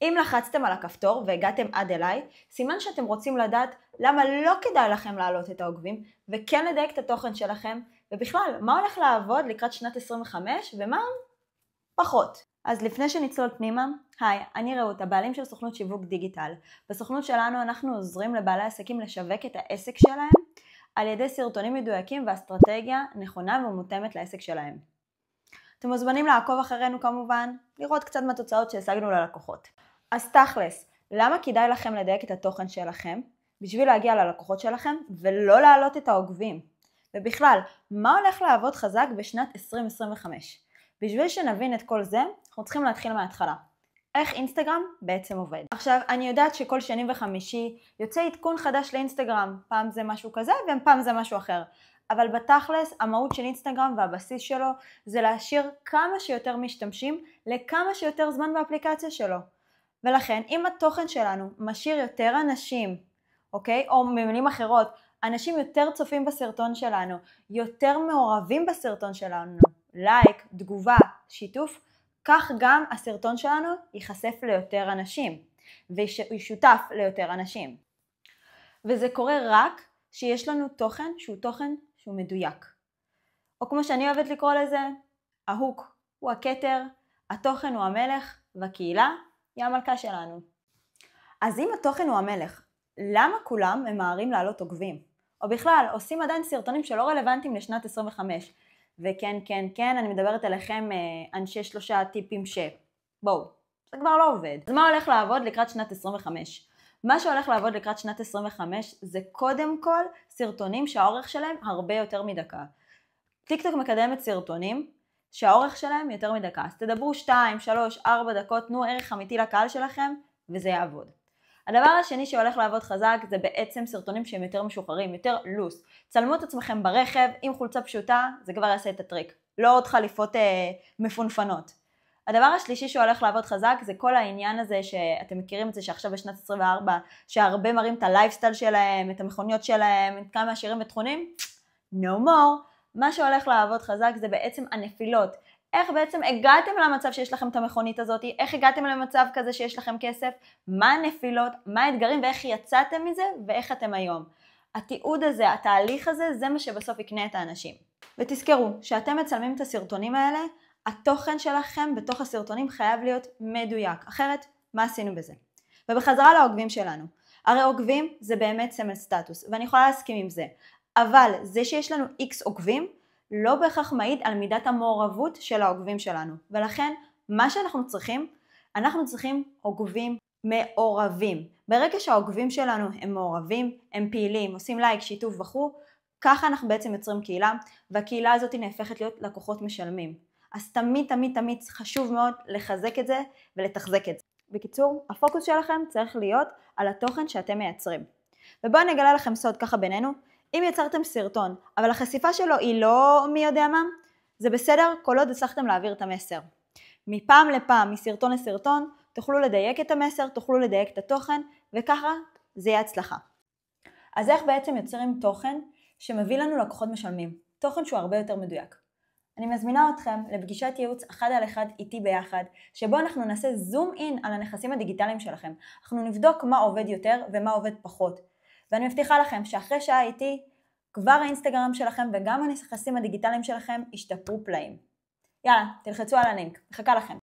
אם לחצתם על הכפתור והגעתם עד אליי, סימן שאתם רוצים לדעת למה לא כדאי לכם להעלות את העוקבים, וכן לדייק את התוכן שלכם, ובכלל, מה הולך לעבוד לקראת שנת 25 ומה פחות. אז לפני שנצלול פנימה, היי, אני רעות, הבעלים של סוכנות שיווק דיגיטל. בסוכנות שלנו אנחנו עוזרים לבעלי עסקים לשווק את העסק שלהם על ידי סרטונים מדויקים ואסטרטגיה נכונה ומותאמת לעסק שלהם. אתם מוזמנים לעקוב אחרינו כמובן, לראות קצת מהתוצאות שהשגנו ללקוחות. אז תכלס, למה כדאי לכם לדייק את התוכן שלכם בשביל להגיע ללקוחות שלכם ולא להעלות את העוקבים? ובכלל, מה הולך לעבוד חזק בשנת 2025? בשביל שנבין את כל זה, אנחנו צריכים להתחיל מההתחלה. איך אינסטגרם בעצם עובד. עכשיו, אני יודעת שכל שני וחמישי יוצא עדכון חדש לאינסטגרם. פעם זה משהו כזה ופעם זה משהו אחר. אבל בתכלס, המהות של אינסטגרם והבסיס שלו זה להשאיר כמה שיותר משתמשים לכמה שיותר זמן באפליקציה שלו. ולכן, אם התוכן שלנו משאיר יותר אנשים, אוקיי? או במילים אחרות, אנשים יותר צופים בסרטון שלנו, יותר מעורבים בסרטון שלנו, לייק, תגובה, שיתוף, כך גם הסרטון שלנו ייחשף ליותר אנשים, וישותף ליותר אנשים. וזה קורה רק שיש לנו תוכן שהוא מדויק. או כמו שאני אוהבת לקרוא לזה, ההוק הוא הכתר, התוכן הוא המלך, והקהילה היא המלכה שלנו. אז אם התוכן הוא המלך, למה כולם ממהרים לעלות עוקבים? או בכלל, עושים עדיין סרטונים שלא רלוונטיים לשנת 25. וכן, אני מדברת אליכם אנשי 3 טיפים בואו, זה כבר לא עובד. אז מה הולך לעבוד לקראת שנת 25? מה שהולך לעבוד לקראת שנת 25 זה קודם כל סרטונים שהאורך שלהם הרבה יותר מדקה. טיקטוק מקדמת סרטונים שהאורך שלהם יותר מדקה. אז תדברו 2, 3, 4 דקות, תנו ערך אמיתי לקהל שלכם וזה יעבוד. הדבר השני שהולך לעבוד חזק זה בעצם סרטונים שהם יותר משוחררים, יותר לוס. צלמו את עצמכם ברכב עם חולצה פשוטה, זה כבר יעשה את הטריק. לא עוד חליפות מפונפנות. הדבר השלישי שהולך לעבוד חזק זה כל העניין הזה שאתם מכירים את זה שעכשיו בשנת 24, שהרבה מראים את הלייפסטייל שלהם, את המכוניות שלהם, את כמה עשירים ותכונים. No more. מה שהולך לעבוד חזק זה בעצם הנפילות. איך בעצם הגעתם למצב שיש לכם את המכונית הזאת, איך הגעתם למצב כזה שיש לכם כסף, מה הנפילות, מה האתגרים ואיך יצאתם מזה ואיך אתם היום. התיעוד הזה, התהליך הזה, זה מה שבסוף יקנה את האנשים. ותזכרו, שאתם מצלמים את הסרטונים האלה, התוכן שלכם בתוך הסרטונים חייב להיות מדויק. אחרת, מה עשינו בזה? ובחזרה לעוקבים שלנו. הרי עוקבים זה באמת סמל סטטוס, ואני יכולה להסכים עם זה. אבל זה שיש לנו X עוקבים, לא בהכרח מעיד על מידת המעורבות של העוקבים שלנו. ולכן, מה שאנחנו צריכים, אנחנו צריכים עוקבים מעורבים. ברגע שהעוקבים שלנו הם מעורבים, הם פעילים, עושים לייק, שיתוף וכו', ככה אנחנו בעצם יוצרים קהילה, והקהילה הזאת נהפכת להיות לקוחות משלמים. אז תמיד חשוב מאוד לחזק את זה ולתחזק את זה. בקיצור, הפוקוס שלכם צריך להיות על התוכן שאתם מייצרים. ובואו נגלה לכם סוד ככה בינינו, אם יצרתם סרטון, אבל החשיפה שלו היא לא מי יודע מה, זה בסדר כל עוד הצלחתם להעביר את המסר. מפעם לפעם, מסרטון לסרטון, תוכלו לדייק את המסר, תוכלו לדייק את התוכן, וככה זה יהיה הצלחה. אז איך בעצם יוצרים תוכן שמביא לנו לקוחות משלמים? תוכן שהוא הרבה יותר מדויק. אני מזמינה אתכם לפגישת ייעוץ 1 על 1 איתי ביחד, שבו אנחנו נעשה זום אין על הנכסים הדיגיטליים שלכם. אנחנו נבדוק מה עובד יותר ומה עובד פחות. ואני מבטיחה לכם שאחרי שעה איתי, כבר האינסטגרם שלכם וגם הנכסים הדיגיטליים שלכם ישתפרו פלאים. יאללה, תלחצו על הלינק, מחכה לכם.